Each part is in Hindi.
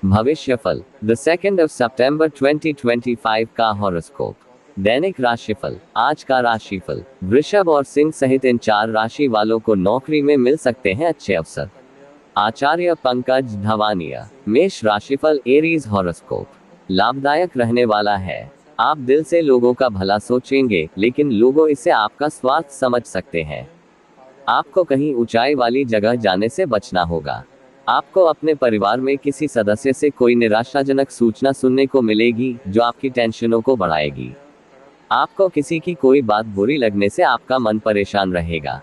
भविष्यफल द 2nd of September 2025 का हॉरोस्कोप। दैनिक राशिफल। आज का राशिफल। वृषभ और सिंह सहित इन 4 राशि वालों को नौकरी में मिल सकते हैं अच्छे अवसर। आचार्य पंकज धवानिया। मेष राशिफल। Aries horoscope. लाभदायक रहने वाला है। आप दिल से लोगों का भला सोचेंगे, लेकिन लोगों इसे आपका स्वार्थ समझ सकते हैं। आपको कहीं ऊंचाई वाली जगह जाने से बचना होगा। आपको अपने परिवार में किसी सदस्य से कोई निराशाजनक सूचना सुनने को मिलेगी, जो आपकी टेंशनों को बढ़ाएगी। आपको किसी की कोई बात बुरी लगने से आपका मन परेशान रहेगा।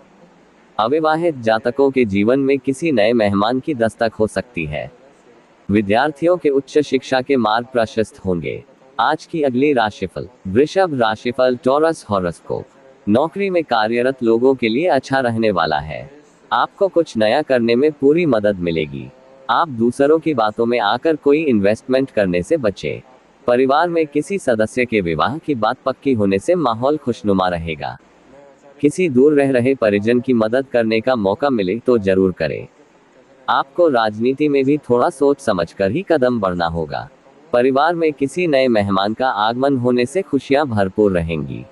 अविवाहित जातकों के जीवन में किसी नए मेहमान की दस्तक हो सकती है। विद्यार्थियों के उच्च शिक्षा के मार्ग प्रशस्त होंगे। आज की अगली राशिफल। वृषभ राशिफल। Taurus horoscope. नौकरी में कार्यरत लोगों के लिए अच्छा रहने वाला है। आपको कुछ नया करने में पूरी मदद मिलेगी। आप दूसरों की बातों में आकर कोई इन्वेस्टमेंट करने से बचें। परिवार में किसी सदस्य के विवाह की बात पक्की होने से माहौल खुशनुमा रहेगा। किसी दूर रह रहे परिजन की मदद करने का मौका मिले तो जरूर करें। आपको राजनीति में भी थोड़ा सोच समझकर ही कदम बढ़ना होगा। परिवार में किसी नए मेहमान का आगमन होने से खुशियां भरपूर रहेंगी।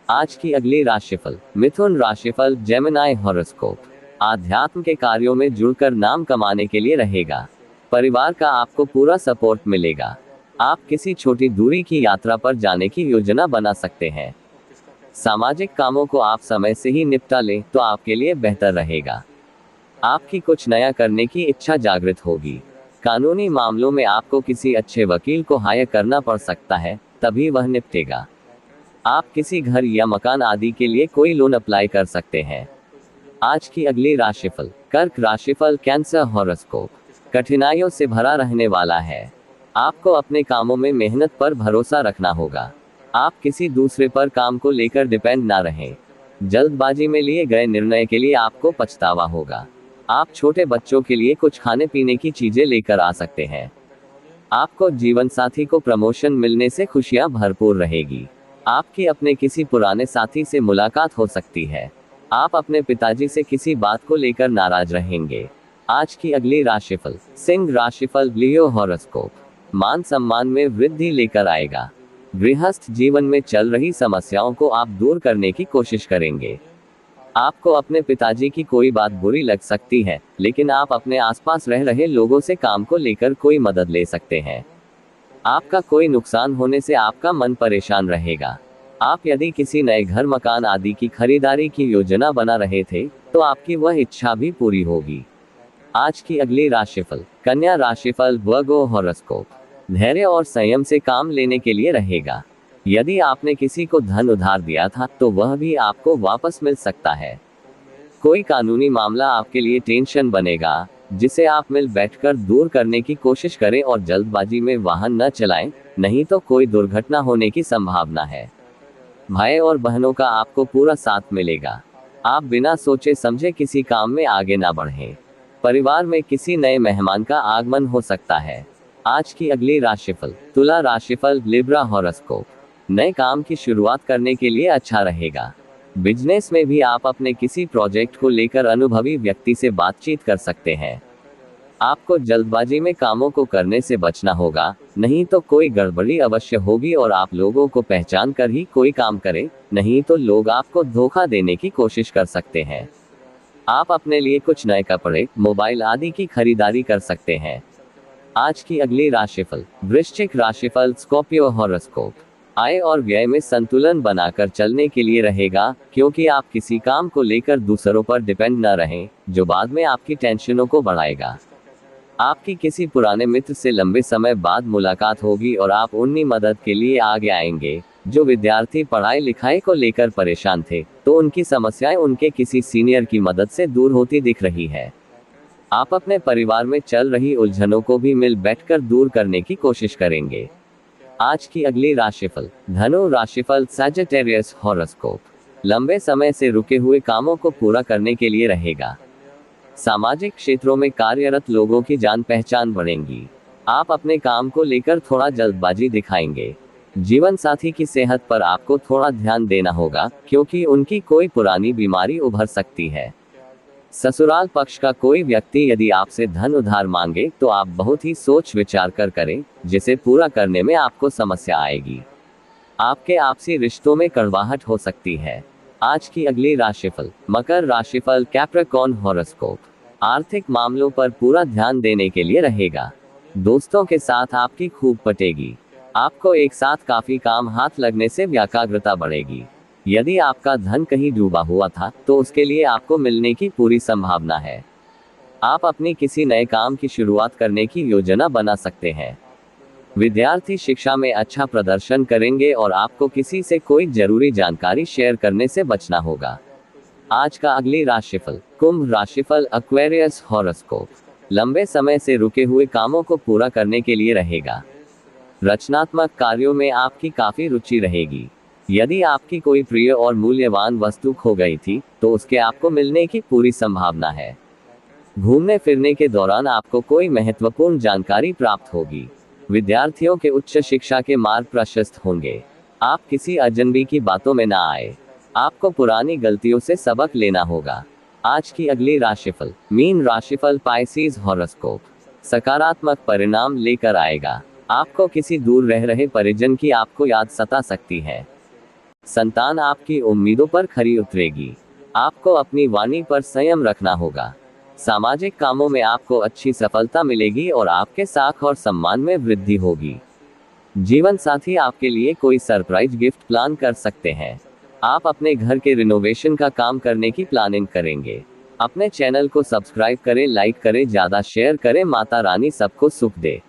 आज की अगली राशिफल। मिथुन राशिफल। Gemini horoscope. आध्यात्म के कार्यों में जुड़कर नाम कमाने के लिए रहेगा। परिवार का आपको पूरा सपोर्ट मिलेगा। आप किसी छोटी दूरी की यात्रा पर जाने की योजना बना सकते हैं। सामाजिक कामों को आप समय से ही निपटा लें तो आपके लिए बेहतर रहेगा। आपकी कुछ नया करने की इच्छा जागृत होगी। कानूनी मामलों में आपको किसी अच्छे वकील को हायर करना पड़ सकता है, तभी वह निपटेगा। आप किसी घर या मकान आदि के लिए कोई लोन अप्लाई कर सकते हैं। आज की अगली राशिफल। कर्क राशिफल। Cancer horoscope. कठिनाइयों से भरा रहने वाला है। आपको अपने कामों में मेहनत पर भरोसा रखना होगा। आप किसी दूसरे पर काम को लेकर डिपेंड ना रहें। जल्दबाजी में लिए गए निर्णय के लिए आपको पछतावा होगा। आप छोटे बच्चों के लिए कुछ खाने पीने की चीजें लेकर आ सकते हैं। आपको जीवन साथी को प्रमोशन मिलने से खुशियां भरपूर रहेगी। आपकी अपने किसी पुराने साथी से मुलाकात हो सकती है। आप अपने पिताजी से किसी बात को लेकर नाराज रहेंगे। आज की अगली राशिफल। सिंह राशिफल। लियो हॉरोस्कोप। मान सम्मान में वृद्धि लेकर आएगा। गृहस्थ जीवन में चल रही समस्याओं को आप दूर करने की कोशिश करेंगे। आपको अपने पिताजी की कोई बात बुरी लग सकती है, लेकिन आप अपने आसपास रह रहे लोगों से काम को लेकर कोई मदद ले सकते हैं। आपका कोई नुकसान होने से आपका मन परेशान रहेगा। आप यदि किसी नए घर मकान आदि की खरीदारी की योजना बना रहे थे, तो आपकी वह इच्छा भी पूरी होगी। आज की अगली राशिफल। कन्या राशिफल। वर्गो हॉरोस्कोप। धैर्य और संयम से काम लेने के लिए रहेगा। यदि आपने किसी को धन उधार दिया था, तो वह भी आपको वापस मिल सकता है। कोई कानूनी मामला आपके लिए टेंशन बनेगा, जिसे आप मिल बैठकर दूर करने की कोशिश करें और जल्दबाजी में वाहन न चलाएं, नहीं तो कोई दुर्घटना होने की संभावना है। भाई और बहनों का आपको पूरा साथ मिलेगा। आप बिना सोचे समझे किसी काम में आगे ना बढ़ें। परिवार में किसी नए मेहमान का आगमन हो सकता है। आज की अगली राशिफल। तुला राशिफल। Libra horoscope. नए काम की शुरुआत करने के लिए अच्छा रहेगा। बिजनेस में भी आप अपने किसी प्रोजेक्ट को लेकर अनुभवी व्यक्ति से बातचीत कर सकते हैं। आपको जल्दबाजी में कामों को करने से बचना होगा, नहीं तो कोई गड़बड़ी अवश्य होगी और आप लोगों को पहचान कर ही कोई काम करें, नहीं तो लोग आपको धोखा देने की कोशिश कर सकते हैं। आप अपने लिए कुछ नए कपड़े, मोबाइल आदि की खरीदारी कर सकते हैं। आज की अगली राशिफल। वृश्चिक राशिफल। Scorpio horoscope. आय और व्यय में संतुलन बनाकर चलने के लिए रहेगा, क्योंकि आप किसी काम को लेकर दूसरों पर डिपेंड न रहें, जो बाद में आपकी टेंशनों को बढ़ाएगा। आपकी किसी पुराने मित्र से लंबे समय बाद मुलाकात होगी और आप उनकी मदद के लिए आगे आएंगे। जो विद्यार्थी पढ़ाई लिखाई को लेकर परेशान थे, तो उनकी समस्याएं उनके किसी सीनियर की मदद से दूर होती दिख रही है। आप अपने परिवार में चल रही उलझनों को भी मिल बैठकर दूर करने की कोशिश करेंगे। आज की अगली राशिफल। धनु राशिफल। Sagittarius horoscope. लंबे समय से रुके हुए कामों को पूरा करने के लिए रहेगा। सामाजिक क्षेत्रों में कार्यरत लोगों की जान पहचान बढ़ेंगी। आप अपने काम को लेकर थोड़ा जल्दबाजी दिखाएंगे। जीवन साथी की सेहत पर आपको थोड़ा ध्यान देना होगा, क्योंकि उनकी कोई पुरानी बीमारी उभर सकती है। ससुराल पक्ष का कोई व्यक्ति यदि आपसे धन उधार मांगे तो आप बहुत ही सोच विचार कर करें, जिसे पूरा करने में आपको समस्या आएगी। आपके आपसी रिश्तों में कड़वाहट हो सकती है। आज की अगली राशिफल। मकर राशिफल, कैप्रिकॉर्न हॉरोस्कोप। आर्थिक मामलों पर पूरा ध्यान देने के लिए रहेगा। दोस्तों के साथ आपकी खूब पटेगी। आपको एक साथ काफी काम हाथ लगने से एकाग्रता बढ़ेगी। यदि आपका धन कहीं डूबा हुआ था तो उसके लिए आपको मिलने की पूरी संभावना है। आप अपनी किसी नए काम की शुरुआत करने की योजना बना सकते हैं। विद्यार्थी शिक्षा में अच्छा प्रदर्शन करेंगे और आपको किसी से कोई जरूरी जानकारी शेयर करने से बचना होगा। आज का अगली राशिफल। कुंभ राशिफल, एक्वेरियस हॉरोस्कोप। लंबे समय से रुके हुए कामों को पूरा करने के लिए रहेगा। रचनात्मक कार्यों में आपकी काफी रुचि रहेगी। यदि आपकी कोई प्रिय और मूल्यवान वस्तु खो गई थी तो उसके आपको मिलने की पूरी संभावना है। घूमने फिरने के दौरान आपको कोई महत्वपूर्ण जानकारी प्राप्त होगी। विद्यार्थियों के उच्च शिक्षा के मार्ग प्रशस्त होंगे। आप किसी अजनबी की बातों में ना आए। आपको पुरानी गलतियों से सबक लेना होगा। आज की अगली राशिफल। मीन राशिफल, पाइसेस हॉरोस्कोप। सकारात्मक परिणाम लेकर आएगा। आपको किसी दूर रह रहे परिजन की आपको याद सता सकती है। संतान आपकी उम्मीदों पर खरी उतरेगी। आपको अपनी वाणी पर संयम रखना होगा। सामाजिक कामों में आपको अच्छी सफलता मिलेगी और आपके साख और सम्मान में वृद्धि होगी। जीवन साथी आपके लिए कोई सरप्राइज गिफ्ट प्लान कर सकते हैं। आप अपने घर के रिनोवेशन का काम करने की प्लानिंग करेंगे। अपने चैनल को सब्सक्राइब करें, लाइक करें, ज्यादा शेयर करें। माता रानी सबको सुख दे।